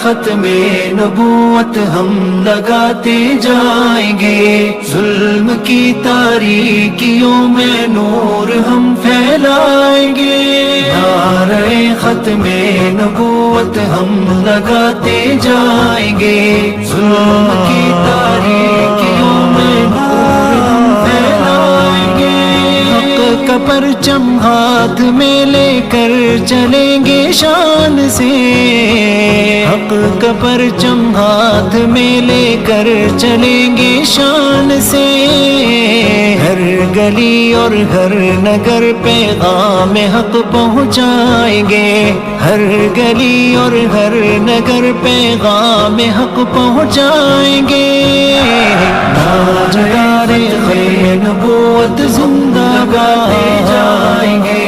ختم نبوت ہم لگاتے جائیں گے، ظلم کی تاریکیوں میں نور ہم پھیلائیں گے، نعرہ ختم نبوت ہم لگاتے جائیں گے، ظلم کی تاریکیوں میں نور ہم پھیلائیں گے، حق کا پرچم ہاتھ میں لے کر چلیں گے شان سے، حق کا پرچم ہاتھ میں لے کر چلیں گے شان سے، ہر گلی اور ہر نگر پیغام حق پہنچائیں گے، ہر گلی اور ہر نگر پیغام حق پہنچائیں گے، نعرہ ختم نبوت زندہ گاتے جائیں گے،